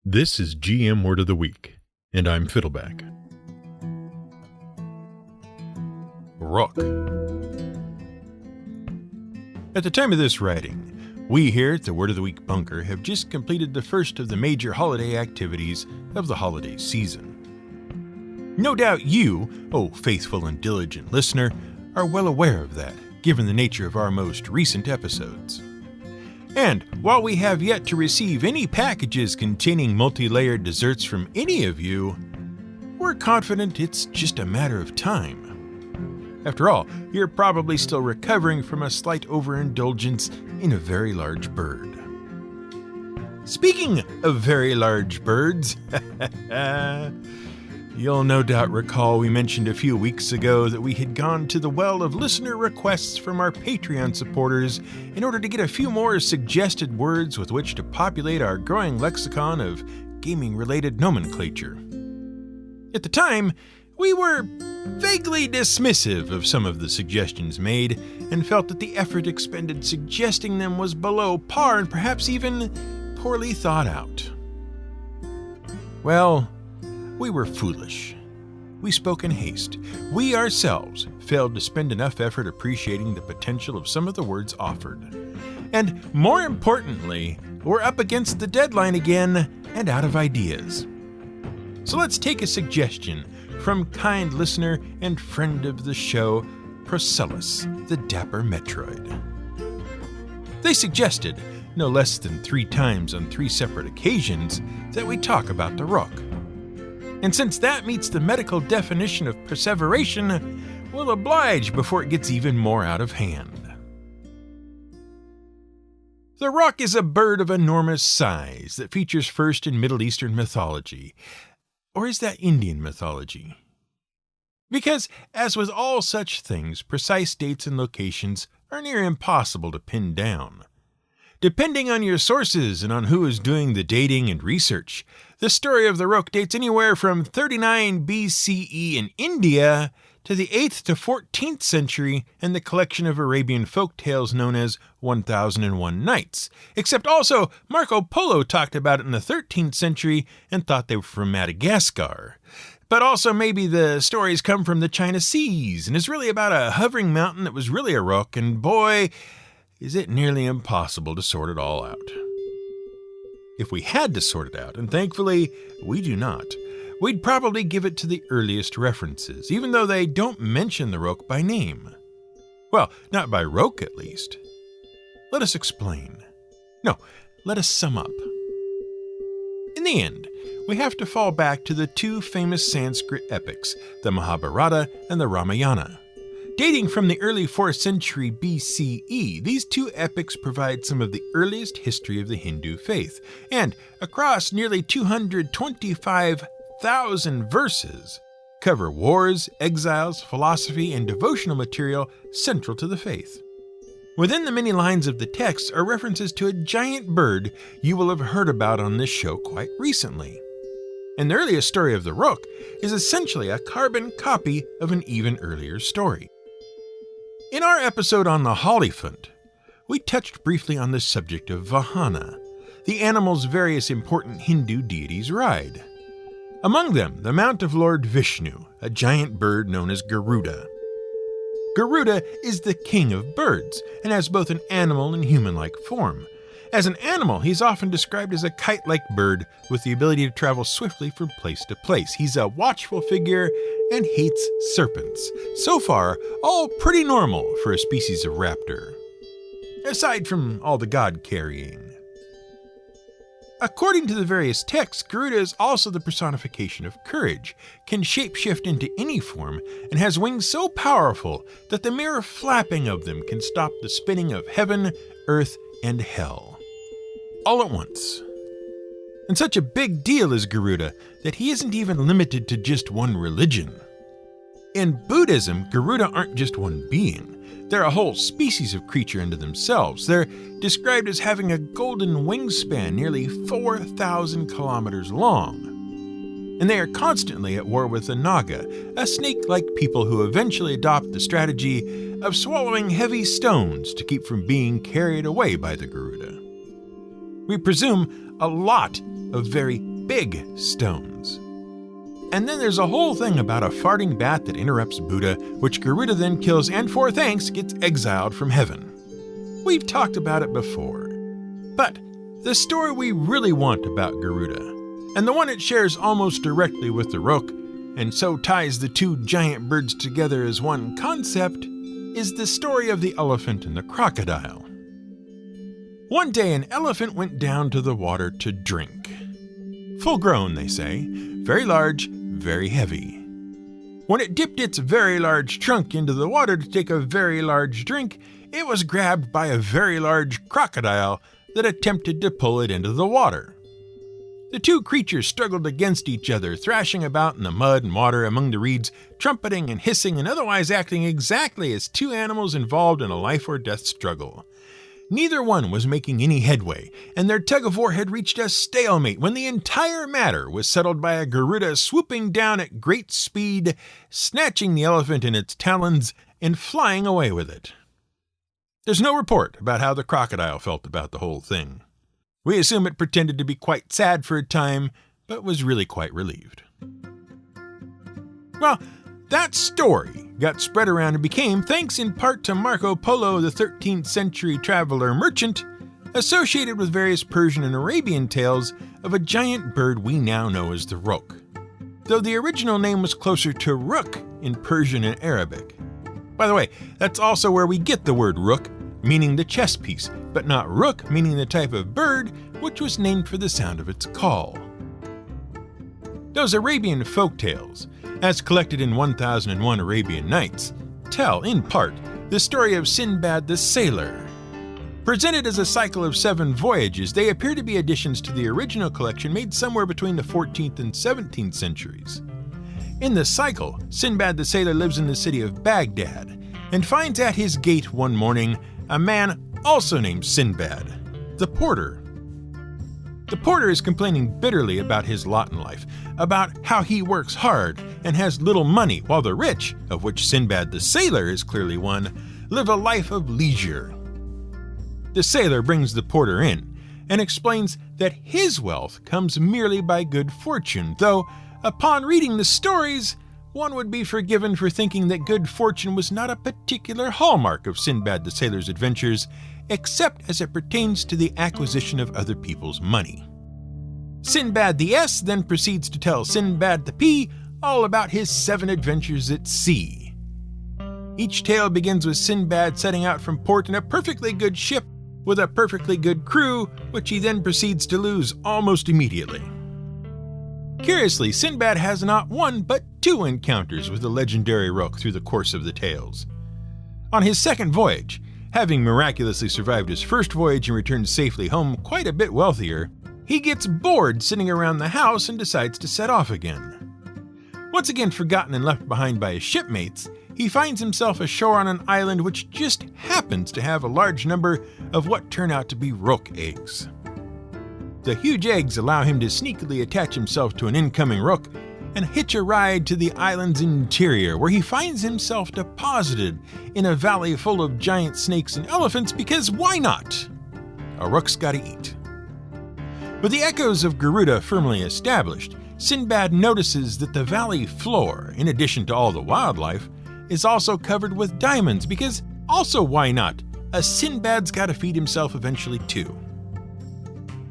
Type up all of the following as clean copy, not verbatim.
This is GM Word of the Week, and I'm Fiddleback. Rook. At the time of this writing, we here at the Word of the Week Bunker have just completed the first of the major holiday activities of the holiday season. No doubt you, faithful and diligent listener, are well aware of that, given the nature of our most recent episodes. And while we have yet to receive any packages containing multi-layered desserts from any of you, we're confident it's just a matter of time. After all, you're probably still recovering from a slight overindulgence in a very large bird. Speaking of very large birds, you'll no doubt recall we mentioned a few weeks ago that we had gone to the well of listener requests from our Patreon supporters in order to get a few more suggested words with which to populate our growing lexicon of gaming-related nomenclature. At the time, we were vaguely dismissive of some of the suggestions made and felt that the effort expended suggesting them was below par and perhaps even poorly thought out. Well, we were foolish. We spoke in haste. We ourselves failed to spend enough effort appreciating the potential of some of the words offered. And more importantly, we're up against the deadline again and out of ideas. So let's take a suggestion from kind listener and friend of the show, Procellus, the Dapper Metroid. They suggested, no less than 3 times on 3 separate occasions, that we talk about the rook. And since that meets the medical definition of perseveration, we'll oblige before it gets even more out of hand. The rook is a bird of enormous size that features first in Middle Eastern mythology. Or is that Indian mythology? Because, as with all such things, precise dates and locations are near impossible to pin down. Depending on your sources and on who is doing the dating and research, the story of the rook dates anywhere from 39 BCE in India to the 8th to 14th century in the collection of Arabian folk tales known as 1001 Nights, except also Marco Polo talked about it in the 13th century and thought they were from Madagascar. But also maybe the stories come from the China Seas and is really about a hovering mountain that was really a rook, and boy, is it nearly impossible to sort it all out. If we had to sort it out, and thankfully we do not, we'd probably give it to the earliest references, even though they don't mention the rook by name. Well, not by rook at least. Let us explain. No, let us sum up. In the end, we have to fall back to the 2 famous Sanskrit epics, the Mahabharata and the Ramayana. Dating from the early 4th century BCE, these 2 epics provide some of the earliest history of the Hindu faith, and across nearly 225,000 verses, cover wars, exiles, philosophy, and devotional material central to the faith. Within the many lines of the text are references to a giant bird you will have heard about on this show quite recently. And the earliest story of the rook is essentially a carbon copy of an even earlier story. In our episode on the Hollyphant, we touched briefly on the subject of Vahana, the animals various important Hindu deities ride. Among them, the mount of Lord Vishnu, a giant bird known as Garuda. Garuda is the king of birds and has both an animal and human-like form. As an animal, he's often described as a kite-like bird with the ability to travel swiftly from place to place. He's a watchful figure and hates serpents. So far, all pretty normal for a species of raptor. Aside from all the god-carrying. According to the various texts, Garuda is also the personification of courage, can shapeshift into any form, and has wings so powerful that the mere flapping of them can stop the spinning of heaven, earth, and hell. All at once. And such a big deal is Garuda that he isn't even limited to just one religion. In Buddhism, Garuda aren't just one being. They're a whole species of creature unto themselves. They're described as having a golden wingspan nearly 4,000 kilometers long. And they are constantly at war with the Naga, a snake-like people who eventually adopt the strategy of swallowing heavy stones to keep from being carried away by the Garuda. We presume a lot of very big stones. And then there's a whole thing about a farting bat that interrupts Buddha, which Garuda then kills and for thanks gets exiled from heaven. We've talked about it before. But the story we really want about Garuda, and the one it shares almost directly with the rook, and so ties the two giant birds together as one concept, is the story of the elephant and the crocodile. One day an elephant went down to the water to drink. Full grown, they say, very large, very heavy. When it dipped its very large trunk into the water to take a very large drink, it was grabbed by a very large crocodile that attempted to pull it into the water. The two creatures struggled against each other, thrashing about in the mud and water among the reeds, trumpeting and hissing and otherwise acting exactly as two animals involved in a life or death struggle. Neither one was making any headway, and their tug-of-war had reached a stalemate when the entire matter was settled by a Garuda swooping down at great speed, snatching the elephant in its talons, and flying away with it. There's no report about how the crocodile felt about the whole thing. We assume it pretended to be quite sad for a time, but was really quite relieved. Well, that story got spread around and became, thanks in part to Marco Polo, the 13th century traveler merchant, associated with various Persian and Arabian tales of a giant bird we now know as the rook, though the original name was closer to rook in Persian and Arabic. By the way, that's also where we get the word rook, meaning the chess piece, but not rook, meaning the type of bird, which was named for the sound of its call. Those Arabian folk tales, as collected in 1001 Arabian Nights, tell, in part, the story of Sinbad the Sailor. Presented as a cycle of 7 voyages, they appear to be additions to the original collection made somewhere between the 14th and 17th centuries. In the cycle, Sinbad the Sailor lives in the city of Baghdad and finds at his gate one morning a man also named Sinbad, the porter. The porter is complaining bitterly about his lot in life, about how he works hard and has little money, while the rich, of which Sinbad the Sailor is clearly one, live a life of leisure. The sailor brings the porter in and explains that his wealth comes merely by good fortune, though, upon reading the stories, one would be forgiven for thinking that good fortune was not a particular hallmark of Sinbad the Sailor's adventures, except as it pertains to the acquisition of other people's money. Sinbad the S then proceeds to tell Sinbad the P all about his 7 adventures at sea. Each tale begins with Sinbad setting out from port in a perfectly good ship with a perfectly good crew, which he then proceeds to lose almost immediately. Curiously, Sinbad has not 1 but 2 encounters with the legendary rook through the course of the tales. On his second voyage, having miraculously survived his first voyage and returned safely home quite a bit wealthier, he gets bored sitting around the house and decides to set off again. Once again forgotten and left behind by his shipmates, he finds himself ashore on an island which just happens to have a large number of what turn out to be rook eggs. The huge eggs allow him to sneakily attach himself to an incoming rook and hitch a ride to the island's interior, where he finds himself deposited in a valley full of giant snakes and elephants because why not? A rook's gotta eat. With the echoes of Garuda firmly established, Sinbad notices that the valley floor, in addition to all the wildlife, is also covered with diamonds because also why not? A Sinbad's gotta feed himself eventually too.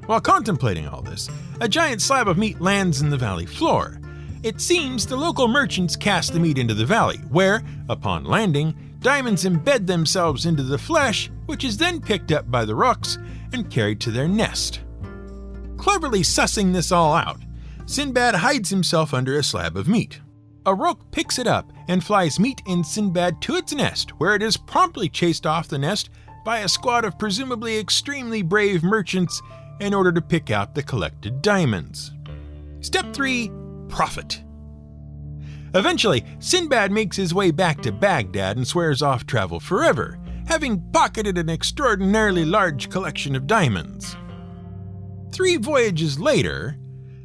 While contemplating all this, a giant slab of meat lands in the valley floor. It seems the local merchants cast the meat into the valley, where, upon landing, diamonds embed themselves into the flesh, which is then picked up by the rooks and carried to their nest. Cleverly sussing this all out, Sinbad hides himself under a slab of meat. A rook picks it up and flies meat and Sinbad to its nest, where it is promptly chased off the nest by a squad of presumably extremely brave merchants in order to pick out the collected diamonds. Step 3. Profit. Eventually, Sinbad makes his way back to Baghdad and swears off travel forever, having pocketed an extraordinarily large collection of diamonds. 3 voyages later,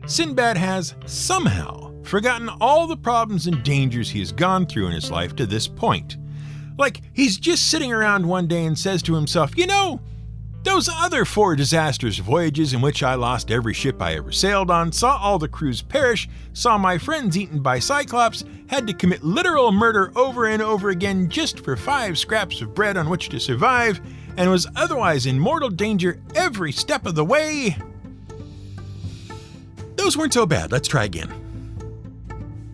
Sinbad has somehow forgotten all the problems and dangers he has gone through in his life to this point. Like he's just sitting around one day and says to himself, Those other 4 disastrous voyages in which I lost every ship I ever sailed on, saw all the crews perish, saw my friends eaten by Cyclops, had to commit literal murder over and over again just for 5 scraps of bread on which to survive, and was otherwise in mortal danger every step of the way. Those weren't so bad, let's try again.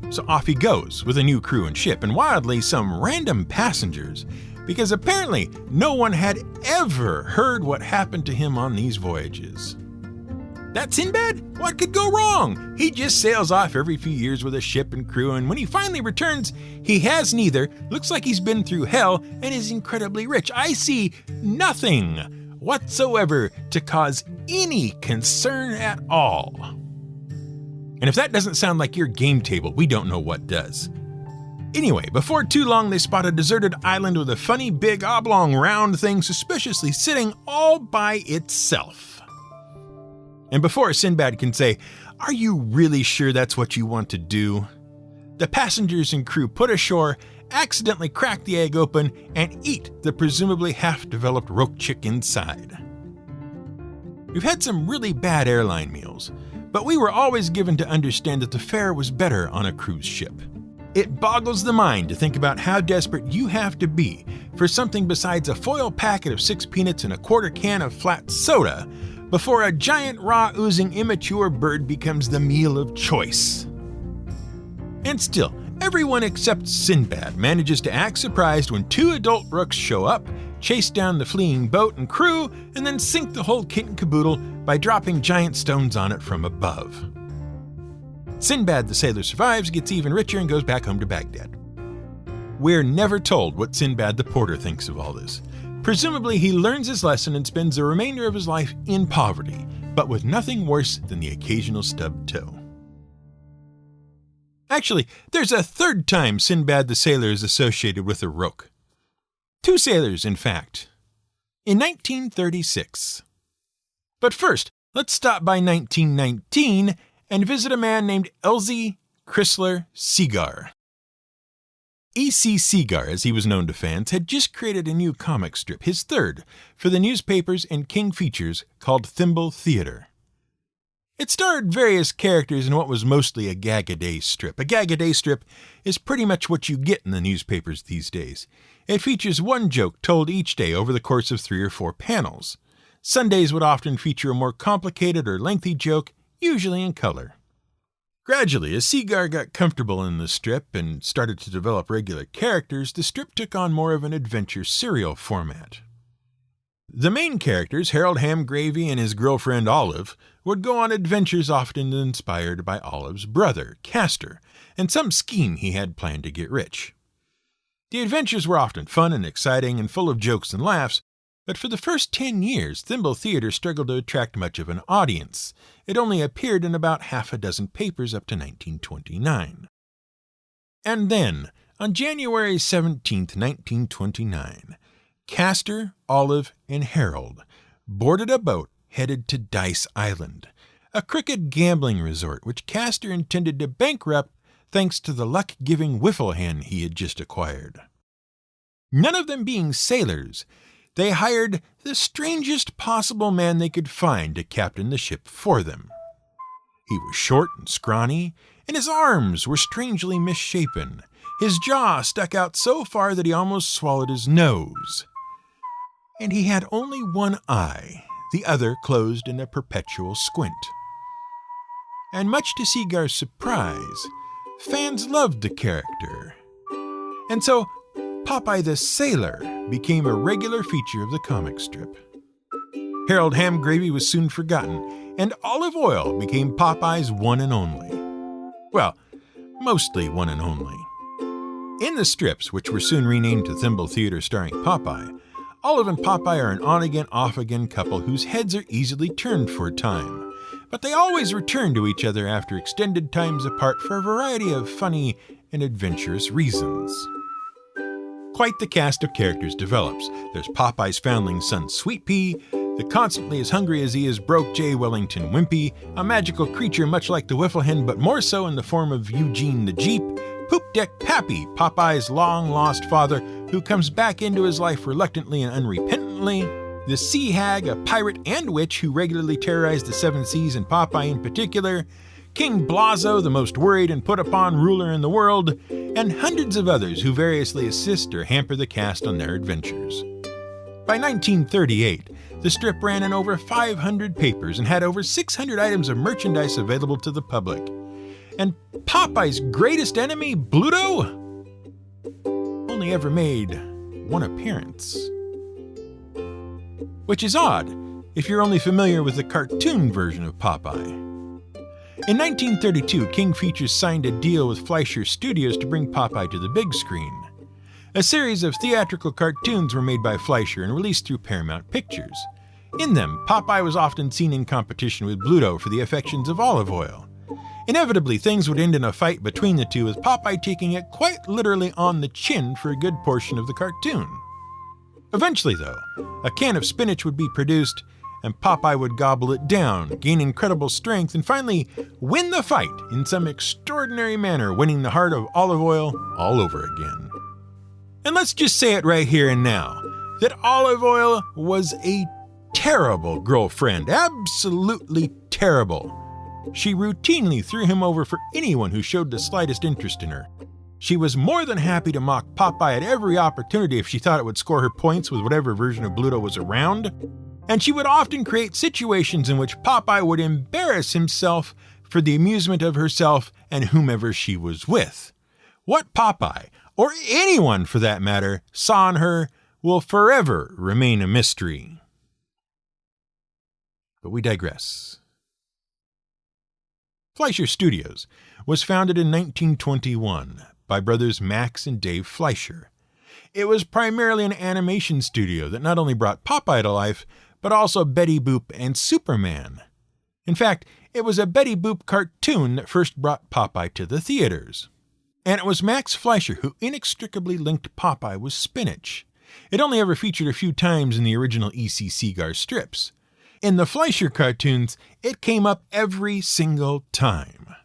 So off he goes with a new crew and ship, and wildly some random passengers, because apparently no one had ever heard what happened to him on these voyages. That Sinbad? What could go wrong? He just sails off every few years with a ship and crew, and when he finally returns, he has neither, looks like he's been through hell, and is incredibly rich. I see nothing whatsoever to cause any concern at all. And if that doesn't sound like your game table, we don't know what does. Anyway, before too long, they spot a deserted island with a funny big oblong round thing suspiciously sitting all by itself. And before Sinbad can say, "Are you really sure that's what you want to do?" the passengers and crew put ashore, accidentally crack the egg open, and eat the presumably half-developed roque chick inside. We've had some really bad airline meals, but we were always given to understand that the fare was better on a cruise ship. It boggles the mind to think about how desperate you have to be for something besides a foil packet of 6 peanuts and a quarter can of flat soda before a giant raw oozing immature bird becomes the meal of choice. And still, everyone except Sinbad manages to act surprised when 2 adult rooks show up, chase down the fleeing boat and crew, and then sink the whole kit and caboodle by dropping giant stones on it from above. Sinbad the sailor survives, gets even richer, and goes back home to Baghdad. We're never told what Sinbad the porter thinks of all this. Presumably he learns his lesson and spends the remainder of his life in poverty, but with nothing worse than the occasional stubbed toe. Actually, there's a 3rd time Sinbad the sailor is associated with a roque. 2 sailors, in fact. In 1936. But first, let's stop by 1919 and visit a man named Elzie Chrysler Segar. E.C. Segar, as he was known to fans, had just created a new comic strip, his 3rd, for the newspapers and King Features, called Thimble Theater. It starred various characters in what was mostly a gag-a-day strip. A gag-a-day strip is pretty much what you get in the newspapers these days. It features 1 joke told each day over the course of 3 or 4 panels. Sundays would often feature a more complicated or lengthy joke, usually in color. Gradually, as Segar got comfortable in the strip and started to develop regular characters, the strip took on more of an adventure serial format. The main characters, Harold Hamgravy and his girlfriend Olive, would go on adventures often inspired by Olive's brother, Castor, and some scheme he had planned to get rich. The adventures were often fun and exciting and full of jokes and laughs, but for the first 10 years, Thimble Theater struggled to attract much of an audience. It only appeared in about half a dozen papers up to 1929. And then, on January 17, 1929, Castor, Olive, and Harold boarded a boat headed to Dice Island, a crooked gambling resort which Castor intended to bankrupt thanks to the luck-giving wiffle hand he had just acquired. None of them being sailors, they hired the strangest possible man they could find to captain the ship for them. He was short and scrawny, and his arms were strangely misshapen. His jaw stuck out so far that he almost swallowed his nose. And he had only 1 eye, the other closed in a perpetual squint. And much to Segar's surprise, fans loved the character. And so Popeye the Sailor became a regular feature of the comic strip. Harold Hamgravy was soon forgotten, and Olive Oyl became Popeye's one and only. Well, mostly one and only. In the strips, which were soon renamed to Thimble Theater starring Popeye, Olive and Popeye are an on-again, off-again couple whose heads are easily turned for a time, but they always return to each other after extended times apart for a variety of funny and adventurous reasons. Quite the cast of characters develops. There's Popeye's foundling son Sweet Pea, the constantly as hungry as he is broke J. Wellington Wimpy, a magical creature much like the Wiffle Hen but more so in the form of Eugene the Jeep, Poop Deck Pappy, Popeye's long-lost father who comes back into his life reluctantly and unrepentantly, the sea hag, a pirate and witch who regularly terrorized the seven seas and Popeye in particular, King Blazo, the most worried and put upon ruler in the world, and hundreds of others who variously assist or hamper the cast on their adventures. By 1938, the strip ran in over 500 papers and had over 600 items of merchandise available to the public. And Popeye's greatest enemy, Bluto, only ever made one appearance. Which is odd if you're only familiar with the cartoon version of Popeye. In 1932, King Features signed a deal with Fleischer Studios to bring Popeye to the big screen. A series of theatrical cartoons were made by Fleischer and released through Paramount Pictures. In them, Popeye was often seen in competition with Bluto for the affections of Olive Oyl. Inevitably, things would end in a fight between the two, with Popeye taking it quite literally on the chin for a good portion of the cartoon. Eventually, though, a can of spinach would be produced, and Popeye would gobble it down, gain incredible strength, and finally win the fight in some extraordinary manner, winning the heart of Olive Oyl all over again. And let's just say it right here and now, that Olive Oyl was a terrible girlfriend, absolutely terrible. She routinely threw him over for anyone who showed the slightest interest in her. She was more than happy to mock Popeye at every opportunity if she thought it would score her points with whatever version of Bluto was around, and she would often create situations in which Popeye would embarrass himself for the amusement of herself and whomever she was with. What Popeye, or anyone for that matter, saw in her will forever remain a mystery. But we digress. Fleischer Studios was founded in 1921 by brothers Max and Dave Fleischer. It was primarily an animation studio that not only brought Popeye to life, but also Betty Boop and Superman. In fact, it was a Betty Boop cartoon that first brought Popeye to the theaters. And it was Max Fleischer who inextricably linked Popeye with spinach. It only ever featured a few times in the original E.C. Segar strips. In the Fleischer cartoons, it came up every single time.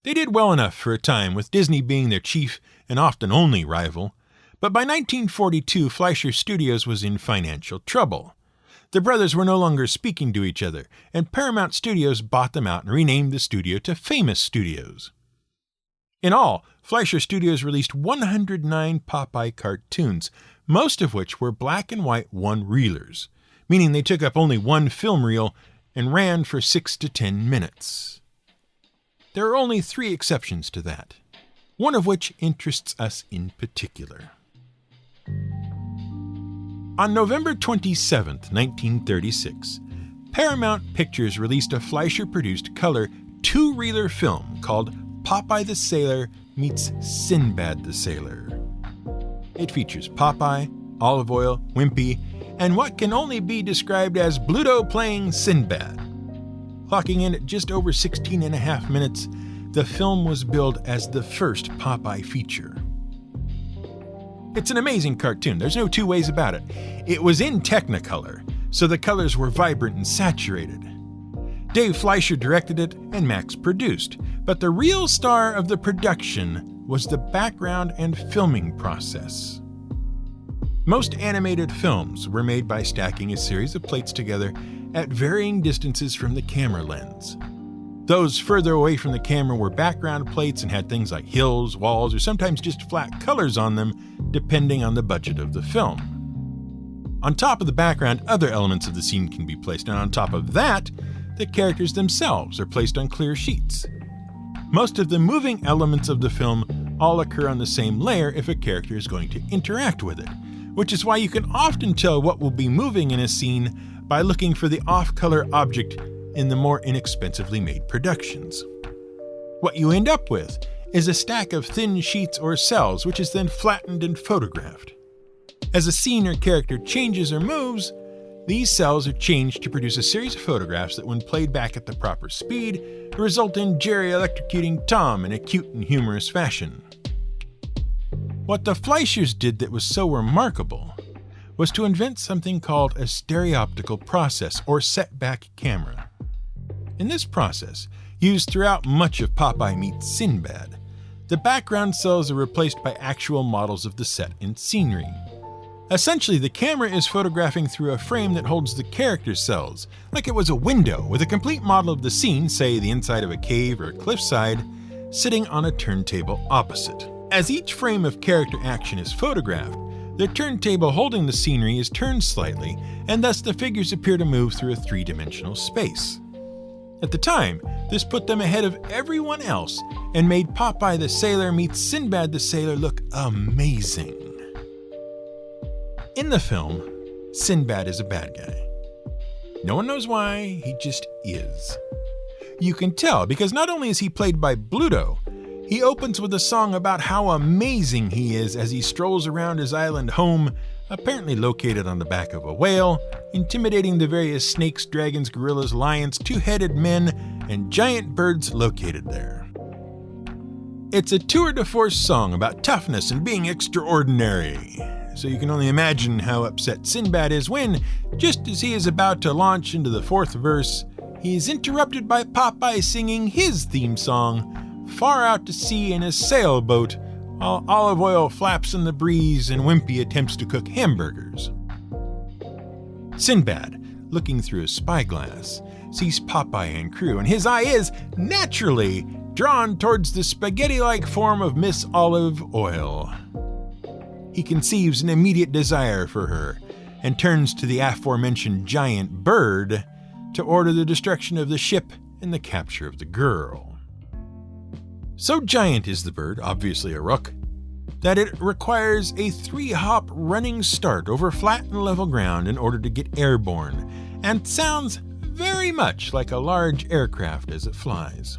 They did well enough for a time, with Disney being their chief and often only rival, but by 1942, Fleischer Studios was in financial trouble. The brothers were no longer speaking to each other, and Paramount Studios bought them out and renamed the studio to Famous Studios. In all, Fleischer Studios released 109 Popeye cartoons, most of which were black and white one-reelers, meaning they took up only one film reel and ran for 6 to 10 minutes. There are only 3 exceptions to that, one of which interests us in particular. On November 27, 1936, Paramount Pictures released a Fleischer-produced color 2-reeler film called Popeye the Sailor Meets Sinbad the Sailor. It features Popeye, Olive Oyl, Wimpy, and what can only be described as Bluto playing Sinbad. Clocking in at just over 16 and a half minutes, the film was billed as the first Popeye feature. It's an amazing cartoon, there's no two ways about it. It was in Technicolor, so the colors were vibrant and saturated. Dave Fleischer directed it and Max produced, but the real star of the production was the background and filming process. Most animated films were made by stacking a series of plates together at varying distances from the camera lens. Those further away from the camera were background plates and had things like hills, walls, or sometimes just flat colors on them, depending on the budget of the film. On top of the background, other elements of the scene can be placed, and on top of that, the characters themselves are placed on clear sheets. Most of the moving elements of the film all occur on the same layer if a character is going to interact with it, which is why you can often tell what will be moving in a scene by looking for the off-color object in the more inexpensively made productions. What you end up with is a stack of thin sheets or cells, which is then flattened and photographed. As a scene or character changes or moves, these cells are changed to produce a series of photographs that, when played back at the proper speed, result in Jerry electrocuting Tom in a cute and humorous fashion. What the Fleischers did that was so remarkable was to invent something called a stereoptical process, or setback camera. In this process, used throughout much of Popeye Meets Sinbad, the background cells are replaced by actual models of the set and scenery. Essentially, the camera is photographing through a frame that holds the character's cells, like it was a window with a complete model of the scene, say the inside of a cave or a cliffside, sitting on a turntable opposite. As each frame of character action is photographed, the turntable holding the scenery is turned slightly, and thus the figures appear to move through a three-dimensional space. At the time, this put them ahead of everyone else and made Popeye the Sailor meets Sinbad the Sailor look amazing. In the film, Sinbad is a bad guy. No one knows why, he just is. You can tell because not only is he played by Bluto, he opens with a song about how amazing he is as he strolls around his island home, apparently located on the back of a whale, intimidating the various snakes, dragons, gorillas, lions, two-headed men, and giant birds located there. It's a tour de force song about toughness and being extraordinary. So you can only imagine how upset Sinbad is when, just as he is about to launch into the fourth verse, he is interrupted by Popeye singing his theme song, far out to sea in a sailboat, while olive oil flaps in the breeze and Wimpy attempts to cook hamburgers. Sinbad, looking through a spyglass, sees Popeye and crew, and his eye is, naturally, drawn towards the spaghetti-like form of Miss Olive Oil. He conceives an immediate desire for her, and turns to the aforementioned giant bird to order the destruction of the ship and the capture of the girl. So giant is the bird, obviously a rook, that it requires a 3-hop running start over flat and level ground in order to get airborne, and sounds very much like a large aircraft as it flies.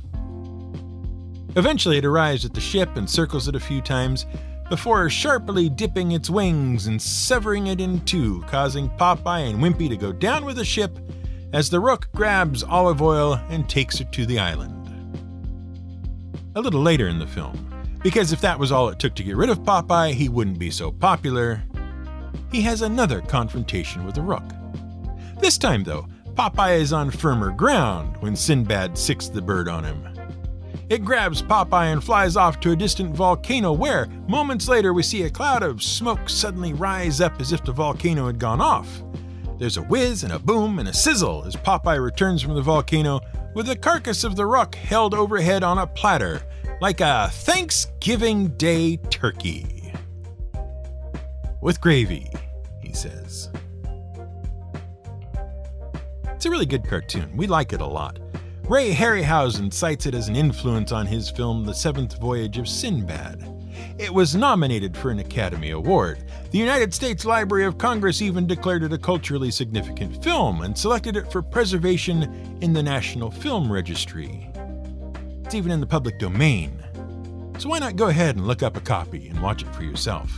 Eventually it arrives at the ship and circles it a few times, before sharply dipping its wings and severing it in two, causing Popeye and Wimpy to go down with the ship as the rook grabs Olive Oil and takes her to the island. A little later in the film, because if that was all it took to get rid of Popeye, he wouldn't be so popular, he has another confrontation with the rook. This time, though, Popeye is on firmer ground when Sinbad sicks the bird on him. It grabs Popeye and flies off to a distant volcano where, moments later, we see a cloud of smoke suddenly rise up as if the volcano had gone off. There's a whiz and a boom and a sizzle as Popeye returns from the volcano with the carcass of the rook held overhead on a platter, like a Thanksgiving Day turkey. With gravy, he says. It's a really good cartoon. We like it a lot. Ray Harryhausen cites it as an influence on his film The Seventh Voyage of Sinbad. It was nominated for an Academy Award. The United States Library of Congress even declared it a culturally significant film and selected it for preservation in the National Film Registry. It's even in the public domain. So why not go ahead and look up a copy and watch it for yourself?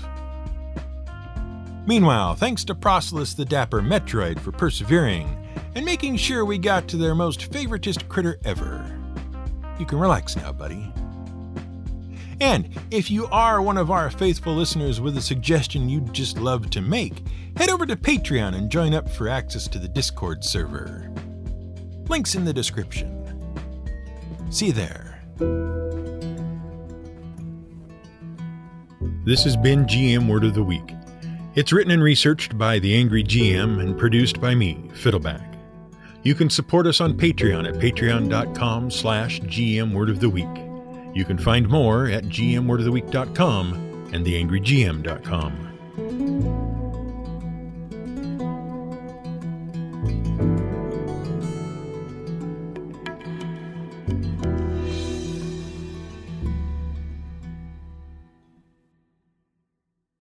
Meanwhile, thanks to Procelus the Dapper Metroid for persevering and making sure we got to their most favoritist critter ever. You can relax now, buddy. And if you are one of our faithful listeners with a suggestion you'd just love to make, head over to Patreon and join up for access to the Discord server. Links in the description. See you there. This has been GM Word of the Week. It's written and researched by The Angry GM and produced by me, Fiddleback. You can support us on Patreon at patreon.com/GMWordOfTheWeek. You can find more at gmwordoftheweek.com and theangrygm.com.